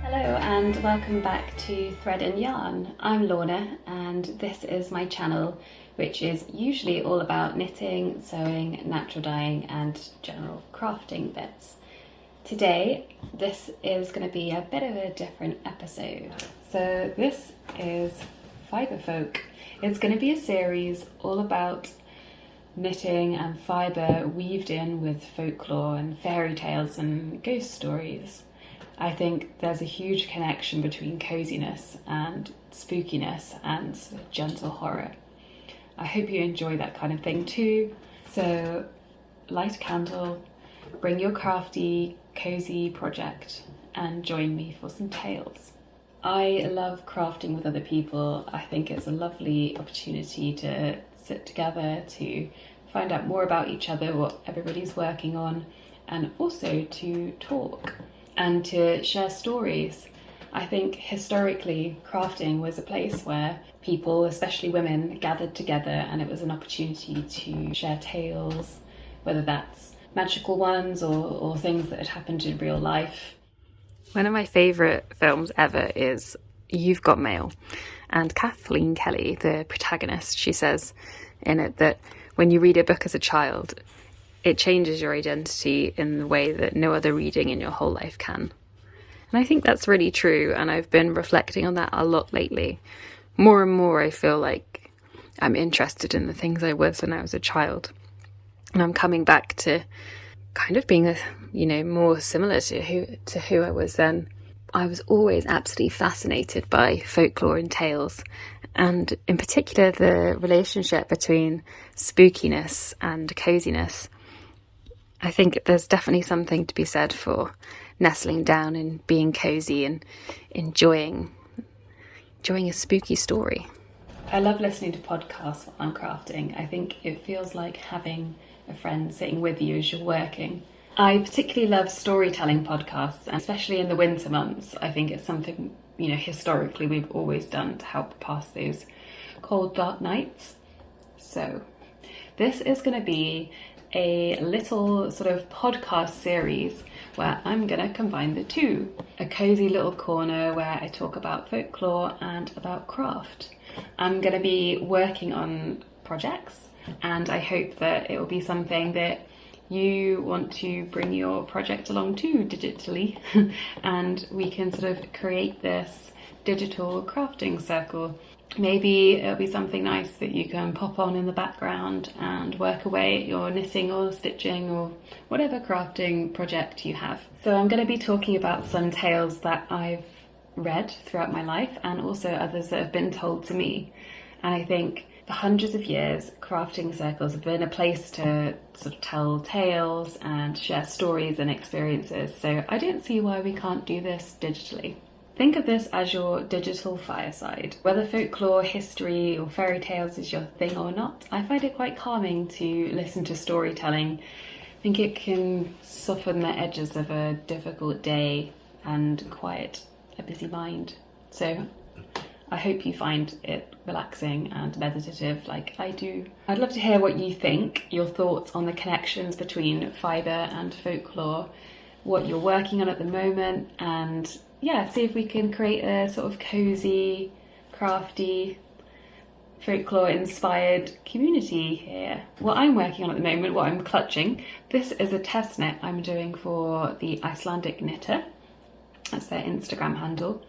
Hello and welcome back to Thread and Yarn. I'm Lorna and this is my channel, which is usually all about knitting, sewing, natural dyeing and general crafting bits. Today this is going to be a bit of a different episode. So this is Fibre Folk. It's going to be a series all about knitting and fibre weaved in with folklore and fairy tales and ghost stories. I think there's a huge connection between coziness and spookiness and gentle horror. I hope you enjoy that kind of thing too. So light a candle, bring your crafty, cozy project and join me for some tales. I love crafting with other people. I think it's a lovely opportunity to sit together, to find out more about each other, what everybody's working on, and also to talk and to share stories. I think historically crafting was a place where people, especially women, gathered together and it was an opportunity to share tales, whether that's magical ones or things that had happened in real life. One of my favourite films ever is You've Got Mail, and Kathleen Kelly, the protagonist, she says in it that when you read a book as a child, it changes your identity in the way that no other reading in your whole life can. And I think that's really true, and I've been reflecting on that a lot lately. More and more I feel like I'm interested in the things I was when I was a child. And I'm coming back to kind of being, more similar to who I was then. I was always absolutely fascinated by folklore and tales, and in particular the relationship between spookiness and coziness. I think there's definitely something to be said for nestling down and being cozy and enjoying a spooky story. I love listening to podcasts while I'm crafting. I think it feels like having a friend sitting with you as you're working. I particularly love storytelling podcasts, especially in the winter months. I think it's something, historically we've always done to help pass those cold, dark nights. So this is going to be a little sort of podcast series where I'm going to combine the two. A cozy little corner where I talk about folklore and about craft. I'm going to be working on projects, and I hope that it will be something that you want to bring your project along to digitally and we can sort of create this digital crafting circle. Maybe it'll be something nice that you can pop on in the background and work away at your knitting or stitching or whatever crafting project you have. So I'm going to be talking about some tales that I've read throughout my life and also others that have been told to me. And I think for hundreds of years, crafting circles have been a place to sort of tell tales and share stories and experiences. So I don't see why we can't do this digitally. Think of this as your digital fireside. Whether folklore, history or fairy tales is your thing or not, I find it quite calming to listen to storytelling. I think it can soften the edges of a difficult day and quiet a busy mind. So I hope you find it relaxing and meditative like I do. I'd love to hear what you think, your thoughts on the connections between fibre and folklore, what you're working on at the moment, and see if we can create a sort of cozy, crafty, folklore-inspired community here. What I'm working on at the moment, what I'm clutching, this is a test knit I'm doing for the Icelandic knitter. That's their Instagram handle.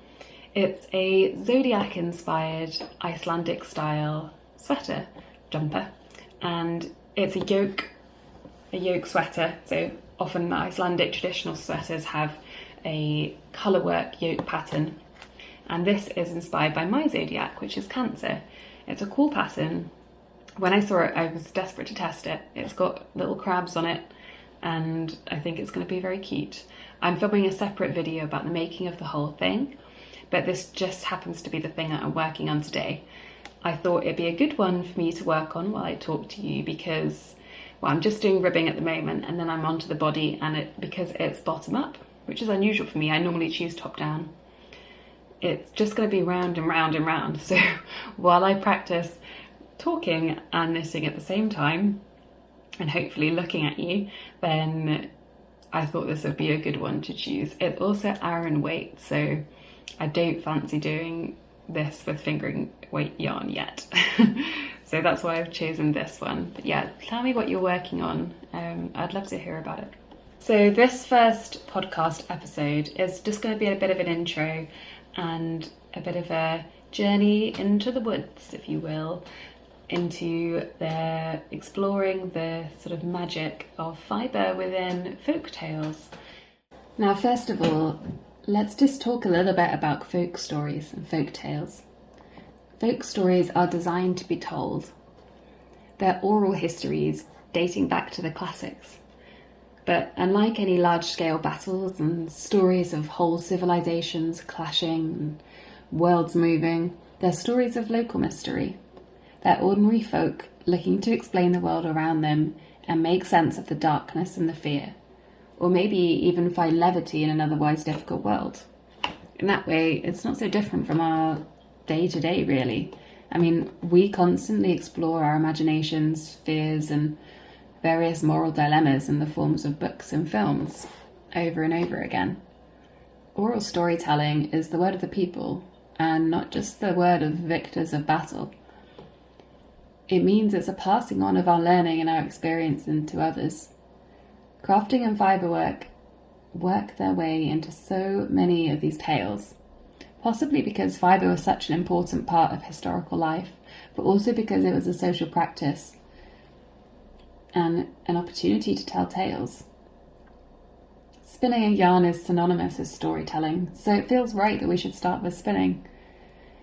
It's a zodiac-inspired Icelandic style sweater, jumper, and it's a yoke sweater. So often the Icelandic traditional sweaters have a colourwork yoke pattern, and this is inspired by my zodiac, which is Cancer. It's a cool pattern. When I saw it, I was desperate to test it. It's got little crabs on it, and I think it's going to be very cute. I'm filming a separate video about the making of the whole thing, but this just happens to be the thing that I'm working on today. I thought it'd be a good one for me to work on while I talk to you because, I'm just doing ribbing at the moment, and then I'm onto the body, and because it's bottom up, which is unusual for me. I normally choose top down. It's just going to be round and round and round. So while I practice talking and knitting at the same time, and hopefully looking at you, then I thought this would be a good one to choose. It's also Aran weight, so I don't fancy doing this with fingering weight yarn yet. So that's why I've chosen this one. But yeah, tell me what you're working on. I'd love to hear about it. So this first podcast episode is just going to be a bit of an intro and a bit of a journey into the woods, if you will, into exploring the sort of magic of fibre within folk tales. Now, first of all, let's just talk a little bit about folk stories and folk tales. Folk stories are designed to be told. They're oral histories dating back to the classics. But unlike any large-scale battles and stories of whole civilizations clashing and worlds moving, they're stories of local mystery. They're ordinary folk looking to explain the world around them and make sense of the darkness and the fear, or maybe even find levity in an otherwise difficult world. In that way, it's not so different from our day-to-day, really. I mean, we constantly explore our imaginations, fears, and various moral dilemmas in the forms of books and films, over and over again. Oral storytelling is the word of the people, and not just the word of victors of battle. It means it's a passing on of our learning and our experience into others. Crafting and fiberwork work their way into so many of these tales, possibly because fibre was such an important part of historical life, but also because it was a social practice and an opportunity to tell tales. Spinning a yarn is synonymous with storytelling, so it feels right that we should start with spinning.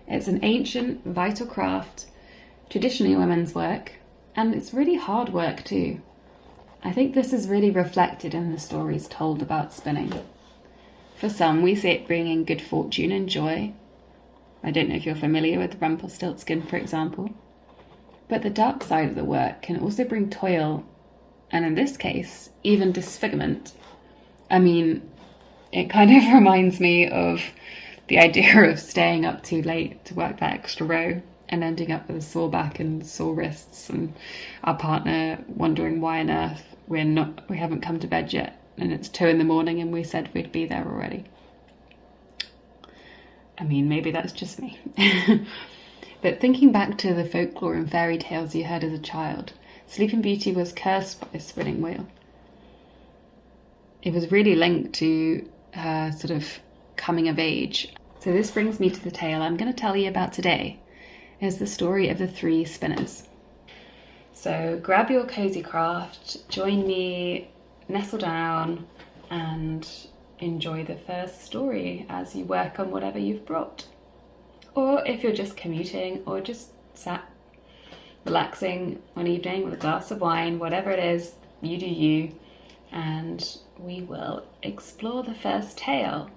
It's an ancient, vital craft, traditionally women's work, and it's really hard work too. I think this is really reflected in the stories told about spinning. For some, we see it bringing good fortune and joy. I don't know if you're familiar with Rumpelstiltskin, for example. But the dark side of the work can also bring toil, and in this case, even disfigurement. I mean, it kind of reminds me of the idea of staying up too late to work that extra row and ending up with a sore back and sore wrists, and our partner wondering why on earth we haven't come to bed yet, and it's 2 a.m. and we said we'd be there already. I mean, maybe that's just me. But thinking back to the folklore and fairy tales you heard as a child, Sleeping Beauty was cursed by a spinning wheel. It was really linked to her sort of coming of age. So this brings me to the tale I'm going to tell you about today. Is the story of the 3 spinners. So grab your cozy craft, join me, nestle down, and enjoy the first story as you work on whatever you've brought. Or if you're just commuting or just sat relaxing one evening with a glass of wine, whatever it is, you do you, and we will explore the first tale.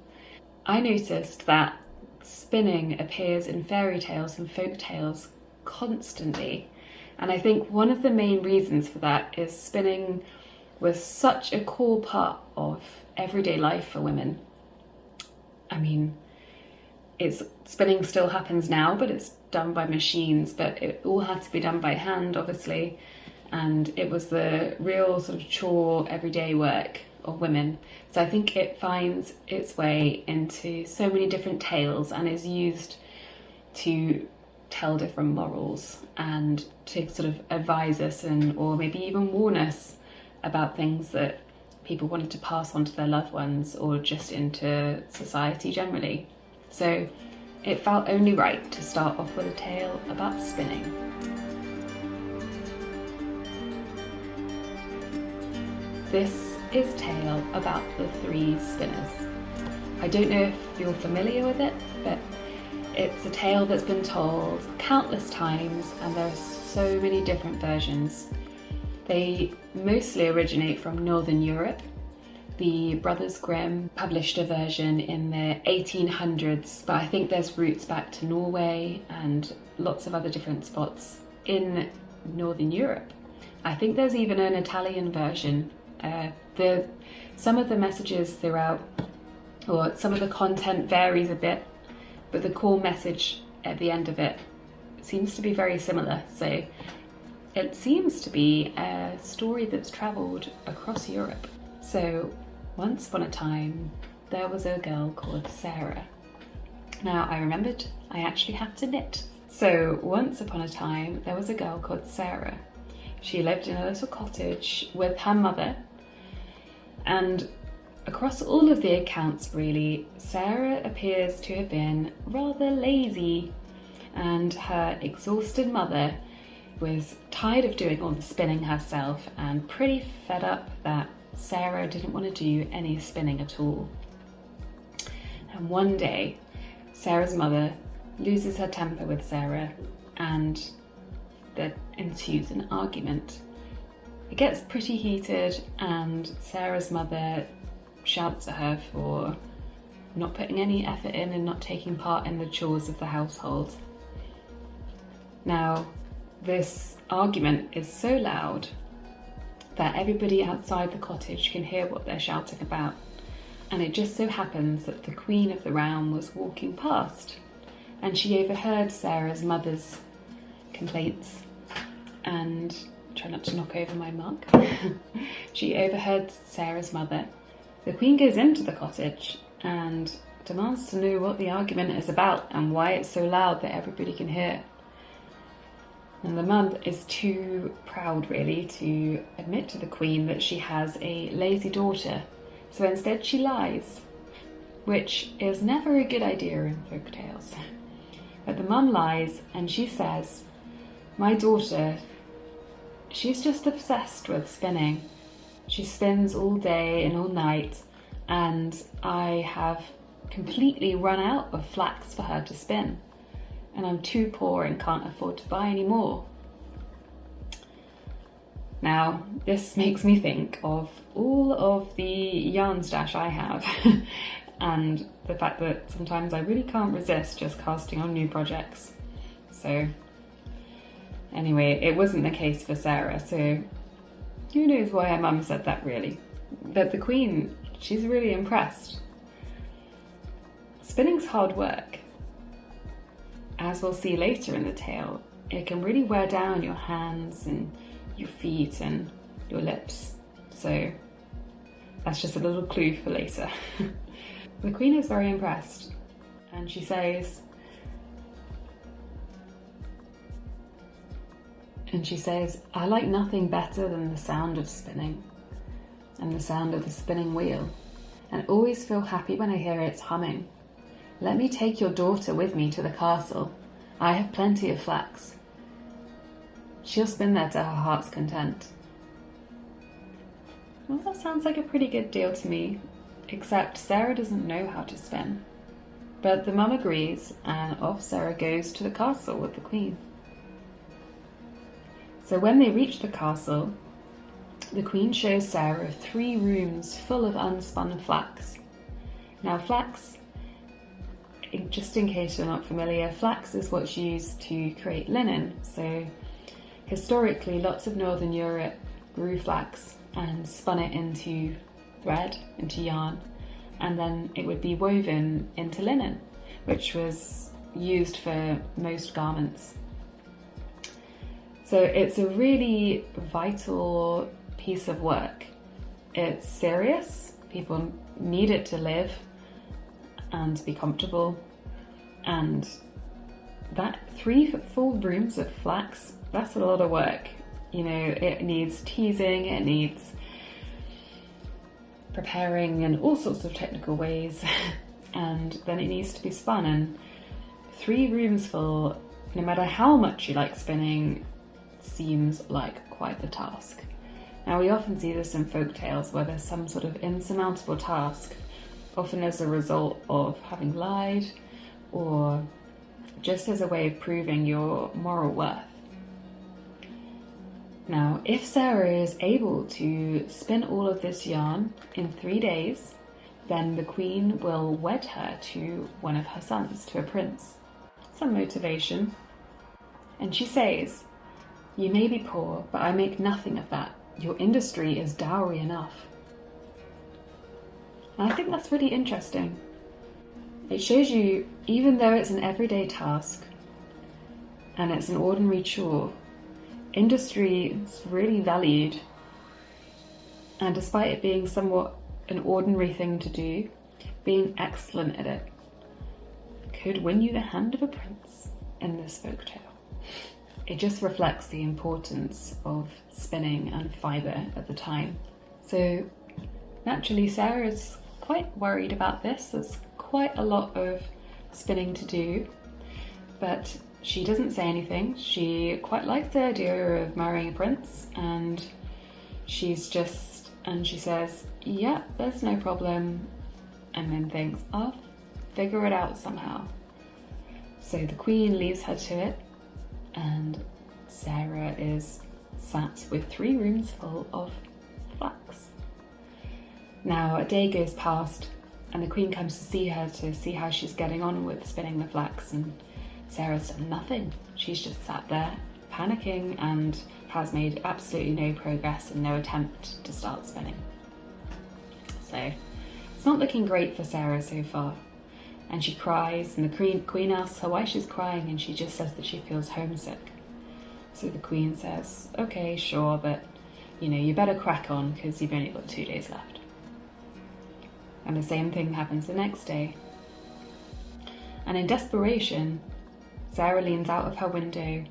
I noticed that spinning appears in fairy tales and folk tales constantly, and I think one of the main reasons for that is spinning was such a core part of everyday life for women. I mean, spinning still happens now, but it's done by machines, but it all had to be done by hand, obviously, and it was the real sort of chore, everyday work of women. So I think it finds its way into so many different tales and is used to tell different morals and to sort of advise us or maybe even warn us about things that people wanted to pass on to their loved ones or just into society generally. So it felt only right to start off with a tale about spinning. This is a tale about the 3 spinners. I don't know if you're familiar with it, but it's a tale that's been told countless times, and there are so many different versions. They mostly originate from Northern Europe. The Brothers Grimm published a version in the 1800s, but I think there's roots back to Norway and lots of other different spots in Northern Europe. I think there's even an Italian version. Some of the messages throughout, or some of the content varies a bit, but the core message at the end of it seems to be very similar. So it seems to be a story that's travelled across Europe. So Once upon a time, there was a girl called Sarah. Now, I remembered I actually have to knit. So, once upon a time, there was a girl called Sarah. She lived in a little cottage with her mother, and across all of the accounts, really, Sarah appears to have been rather lazy, and her exhausted mother was tired of doing all the spinning herself and pretty fed up that Sarah didn't want to do any spinning at all. And one day, Sarah's mother loses her temper with Sarah, and there ensues an argument. It gets pretty heated, and Sarah's mother shouts at her for not putting any effort in and not taking part in the chores of the household. Now, this argument is so loud that everybody outside the cottage can hear what they're shouting about, and it just so happens that the queen of the realm was walking past, and she overheard Sarah's mother's complaints, and try not to knock over my mug. She overheard Sarah's mother. The queen goes into the cottage and demands to know what the argument is about and why it's so loud that everybody can hear. And the mum is too proud, really, to admit to the queen that she has a lazy daughter. So instead she lies, which is never a good idea in folk tales. But the mum lies and she says, "My daughter, she's just obsessed with spinning. She spins all day and all night, and I have completely run out of flax for her to spin, and I'm too poor and can't afford to buy any more." Now, this makes me think of all of the yarn stash I have and the fact that sometimes I really can't resist just casting on new projects. So anyway, it wasn't the case for Sarah, so who knows why her mum said that, really. But the queen, she's really impressed. Spinning's hard work. As we'll see later in the tale, it can really wear down your hands and your feet and your lips. So that's just a little clue for later. The queen is very impressed, and she says, "I like nothing better than the sound of spinning and the sound of the spinning wheel, and always feel happy when I hear its humming. Let me take your daughter with me to the castle. I have plenty of flax. She'll spin there to her heart's content." Well, that sounds like a pretty good deal to me, except Sarah doesn't know how to spin. But the mum agrees, and off Sarah goes to the castle with the queen. So when they reach the castle, the queen shows Sarah 3 rooms full of unspun flax. Now, flax, just in case you're not familiar, flax is what's used to create linen. So historically, lots of Northern Europe grew flax and spun it into thread, into yarn, and then it would be woven into linen, which was used for most garments. So it's a really vital piece of work. It's serious. People need it to live and be comfortable. And that 3 full rooms of flax, that's a lot of work. You know, it needs teasing, it needs preparing in all sorts of technical ways, and then it needs to be spun. And 3 rooms full, no matter how much you like spinning, seems like quite the task. Now, we often see this in folk tales where there's some sort of insurmountable task, often as a result of having lied or just as a way of proving your moral worth. Now, if Sarah is able to spin all of this yarn in 3 days, then the queen will wed her to one of her sons, to a prince. Some motivation. And she says, "You may be poor, but I make nothing of that. Your industry is dowry enough." And I think that's really interesting. It shows you, even though it's an everyday task and it's an ordinary chore, industry is really valued. And despite it being somewhat an ordinary thing to do, being excellent at it could win you the hand of a prince in this folktale. It just reflects the importance of spinning and fibre at the time. So naturally Sarah's quite worried about this. There's quite a lot of spinning to do, but she doesn't say anything. She quite likes the idea of marrying a prince, and she says, yeah, there's no problem, and then thinks, I'll figure it out somehow. So the queen leaves her to it, and Sarah is sat with 3 rooms full of flax. Now a day goes past, and the queen comes to see her to see how she's getting on with spinning the flax, and Sarah's done nothing. She's just sat there panicking and has made absolutely no progress and no attempt to start spinning. So it's not looking great for Sarah so far. And she cries, and the queen asks her why she's crying, and she just says that she feels homesick. So the queen says, okay, sure, but you better crack on because you've only got 2 days left. And the same thing happens the next day. And in desperation, Sarah leans out of her window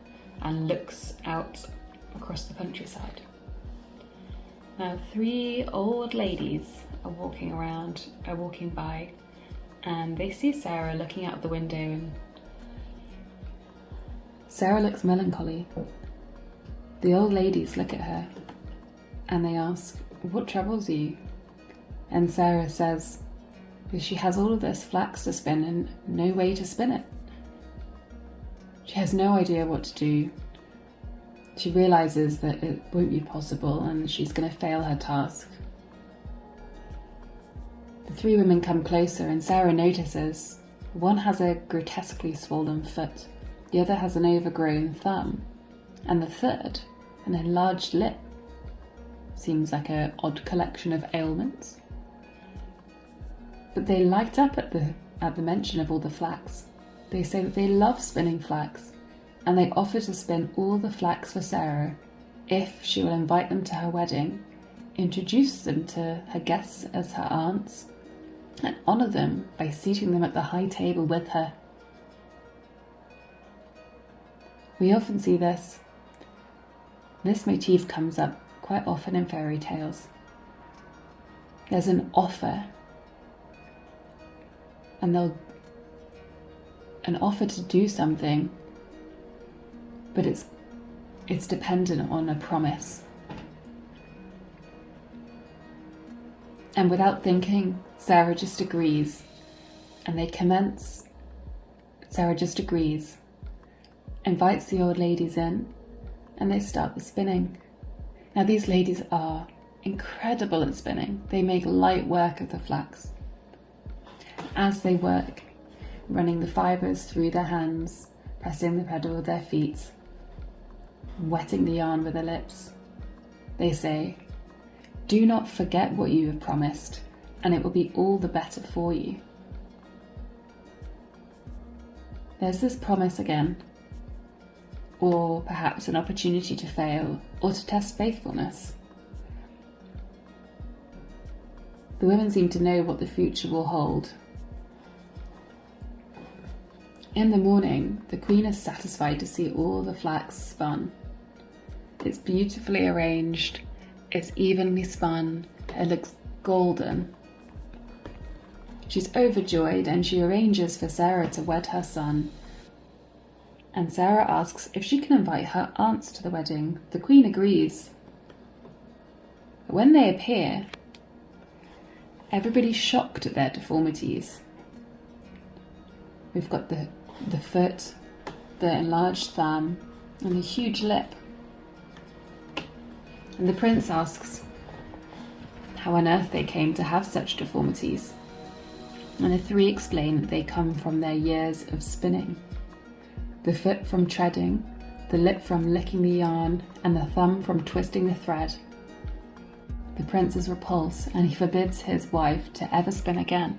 and looks out across the countryside. Now 3 old ladies are walking by, and they see Sarah looking out the window, and Sarah looks melancholy. The old ladies look at her and they ask, what troubles you? And Sarah says that she has all of this flax to spin and no way to spin it. She has no idea what to do. She realises that it won't be possible and she's going to fail her task. The 3 women come closer, and Sarah notices one has a grotesquely swollen foot, the other has an overgrown thumb, and the third an enlarged lip. Seems like an odd collection of ailments. But they light up at the mention of all the flax. They say that they love spinning flax, and they offer to spin all the flax for Sarah if she will invite them to her wedding, introduce them to her guests as her aunts, and honour them by seating them at the high table with her. We often see this. This motif comes up quite often in fairy tales. There's an offer, and an offer to do something, but it's dependent on a promise. And without thinking, Sarah just agrees, and they commence. Sarah just agrees, invites the old ladies in, and they start the spinning. Now these ladies are incredible at spinning. They make light work of the flax. As they work, running the fibres through their hands, pressing the pedal with their feet, wetting the yarn with their lips, they say, do not forget what you have promised, and it will be all the better for you. There's this promise again, or perhaps an opportunity to fail, or to test faithfulness. The women seem to know what the future will hold. In the morning, the queen is satisfied to see all the flax spun. It's beautifully arranged, it's evenly spun, it looks golden. She's overjoyed, and she arranges for Sarah to wed her son. And Sarah asks if she can invite her aunts to the wedding. The queen agrees. But when they appear, everybody's shocked at their deformities. We've got the foot, the enlarged thumb, and the huge lip. And the prince asks how on earth they came to have such deformities. And the 3 explain that they come from their years of spinning. The foot from treading, the lip from licking the yarn, and the thumb from twisting the thread. The prince is repulsed, and he forbids his wife to ever spin again.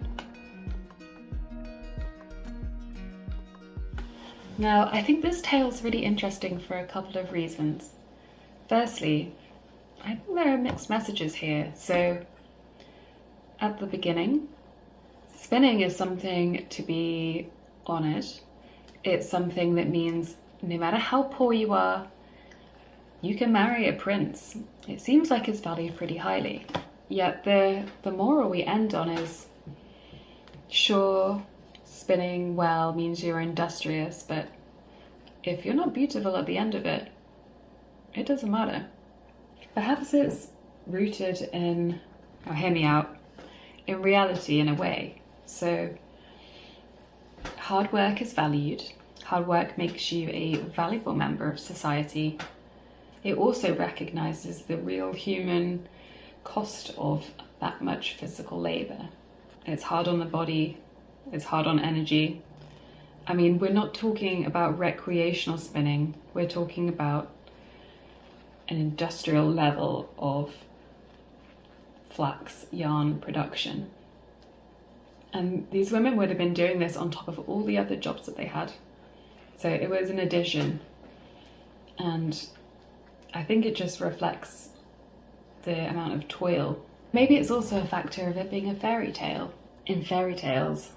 Now, I think this tale is really interesting for a couple of reasons. Firstly, I think there are mixed messages here. So, at the beginning, spinning is something to be honoured. It's something that means no matter how poor you are, you can marry a prince. It seems like it's valued pretty highly. Yet the moral we end on is, sure, spinning well means you're industrious, but if you're not beautiful at the end of it, it doesn't matter. Perhaps it's rooted in, or hear me out, in reality in a way. So hard work is valued. Hard work makes you a valuable member of society. It also recognizes the real human cost of that much physical labor. It's hard on the body, it's hard on energy. I mean, we're not talking about recreational spinning, we're talking about an industrial level of flax yarn production. And these women would have been doing this on top of all the other jobs that they had. So it was an addition. And I think it just reflects the amount of toil. Maybe it's also a factor of it being a fairy tale. In fairy tales,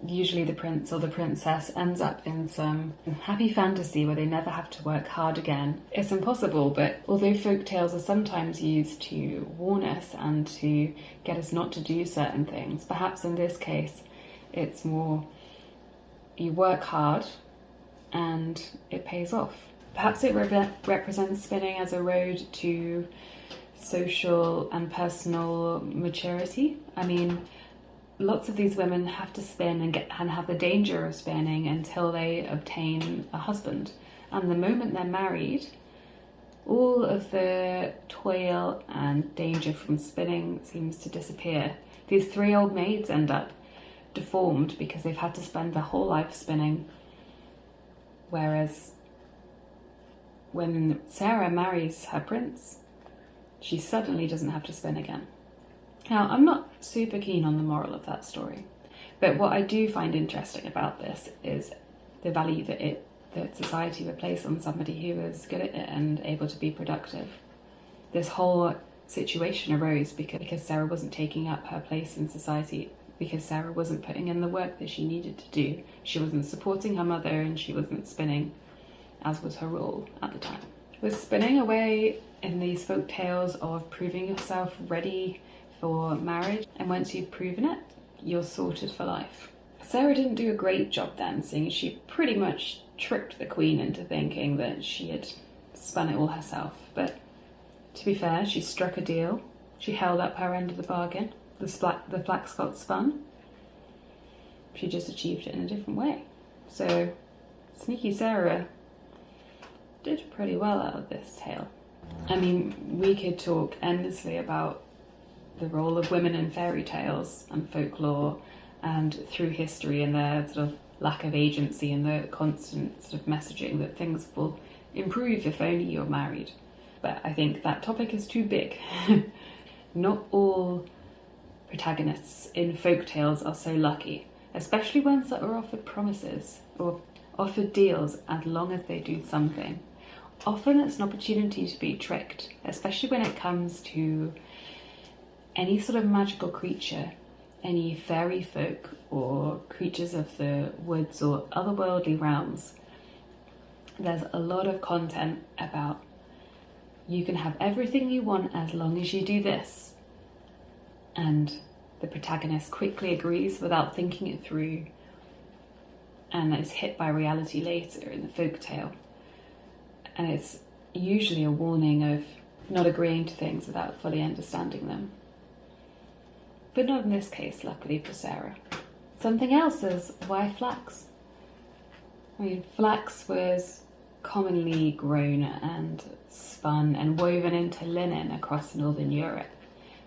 usually the prince or the princess ends up in some happy fantasy where they never have to work hard again. It's impossible, but although folk tales are sometimes used to warn us and to get us not to do certain things, perhaps in this case it's more you work hard and it pays off. Perhaps it represents spinning as a road to social and personal maturity. I mean, lots of these women have to spin and have the danger of spinning until they obtain a husband. And the moment they're married, all of the toil and danger from spinning seems to disappear. These 3 old maids end up deformed because they've had to spend their whole life spinning. Whereas when Sarah marries her prince, she suddenly doesn't have to spin again. Now, I'm not super keen on the moral of that story, but what I do find interesting about this is the value that society would place on somebody who is good at it and able to be productive. This whole situation arose because Sarah wasn't taking up her place in society, because Sarah wasn't putting in the work that she needed to do. She wasn't supporting her mother and she wasn't spinning, as was her role at the time. Was spinning a way in these folk tales of proving yourself ready for marriage, and once you've proven it, you're sorted for life? Sarah didn't do a great job then, seeing she pretty much tricked the queen into thinking that she had spun it all herself. But to be fair, she struck a deal. She held up her end of the bargain. The flax got spun. She just achieved it in a different way. So sneaky Sarah did pretty well out of this tale. I mean, we could talk endlessly about the role of women in fairy tales and folklore and through history and their sort of lack of agency and the constant sort of messaging that things will improve if only you're married. But I think that topic is too big. Not all protagonists in folk tales are so lucky, especially ones that are offered promises or offered deals as long as they do something. Often it's an opportunity to be tricked, especially when it comes to any sort of magical creature, any fairy folk or creatures of the woods or otherworldly realms. There's a lot of content about you can have everything you want as long as you do this. And the protagonist quickly agrees without thinking it through and is hit by reality later in the folk tale. And it's usually a warning of not agreeing to things without fully understanding them. But not in this case, luckily for Sarah. Something else is, why flax? I mean, flax was commonly grown and spun and woven into linen across Northern Europe.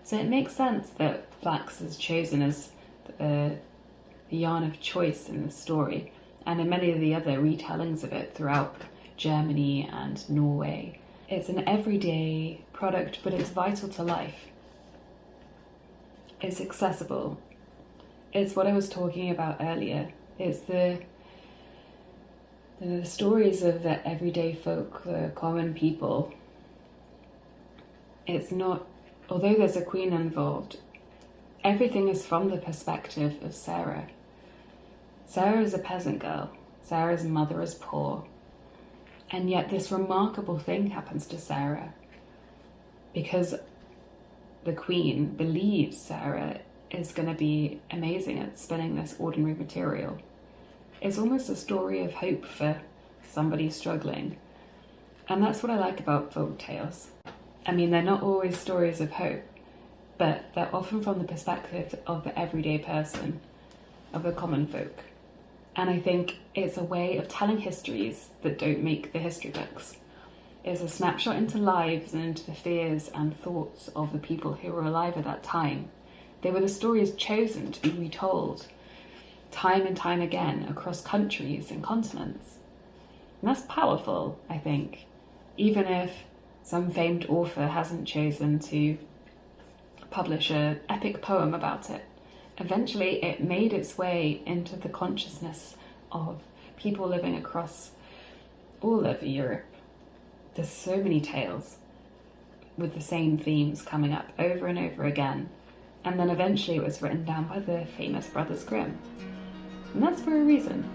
So it makes sense that flax is chosen as the yarn of choice in the story, and in many of the other retellings of it throughout Germany and Norway. It's an everyday product, but it's vital to life. It's accessible. It's what I was talking about earlier. It's the stories of the everyday folk, the common people. It's not, although there's a queen involved, everything is from the perspective of Sarah. Sarah is a peasant girl. Sarah's mother is poor. And yet this remarkable thing happens to Sarah because the queen believes Sarah is going to be amazing at spinning this ordinary material. It's almost a story of hope for somebody struggling. And that's what I like about folk tales. I mean, they're not always stories of hope, but they're often from the perspective of the everyday person, of the common folk. And I think it's a way of telling histories that don't make the history books. It's a snapshot into lives and into the fears and thoughts of the people who were alive at that time. They were the stories chosen to be retold time and time again across countries and continents. And that's powerful, I think, even if some famed author hasn't chosen to publish an epic poem about it. Eventually, it made its way into the consciousness of people living across all over Europe. There's so many tales with the same themes coming up over and over again. And then eventually it was written down by the famous Brothers Grimm. And that's for a reason.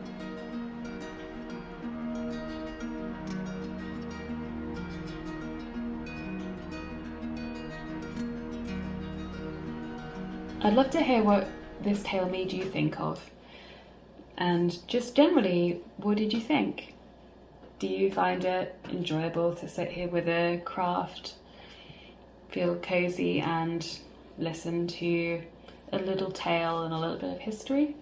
I'd love to hear what this tale made you think of. And just generally, what did you think? Do you find it enjoyable to sit here with a craft, feel cozy and listen to a little tale and a little bit of history?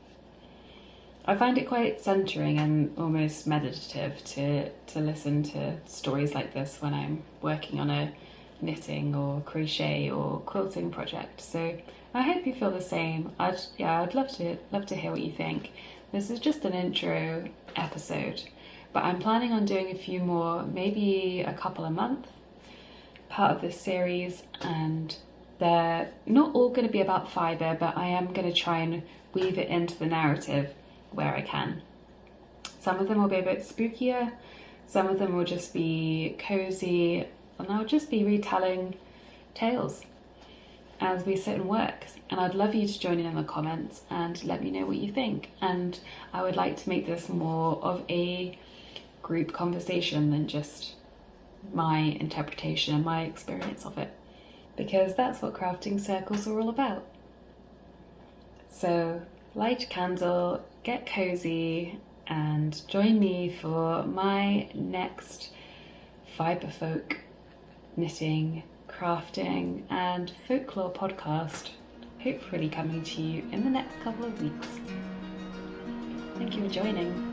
I find it quite centering and almost meditative to listen to stories like this when I'm working on a knitting or crochet or quilting project. So I hope you feel the same. I'd love to hear what you think. This is just an intro episode, but I'm planning on doing a few more, maybe a couple a month, part of this series, and they're not all going to be about fibre, but I am going to try and weave it into the narrative where I can. Some of them will be a bit spookier, some of them will just be cozy, and I'll just be retelling tales as we sit and work. And I'd love you to join in the comments and let me know what you think. And I would like to make this more of a group conversation than just my interpretation and my experience of it, because that's what crafting circles are all about. So light a candle, get cozy, and join me for my next Fiberfolk knitting, crafting and folklore podcast, hopefully coming to you in the next couple of weeks. Thank you for joining.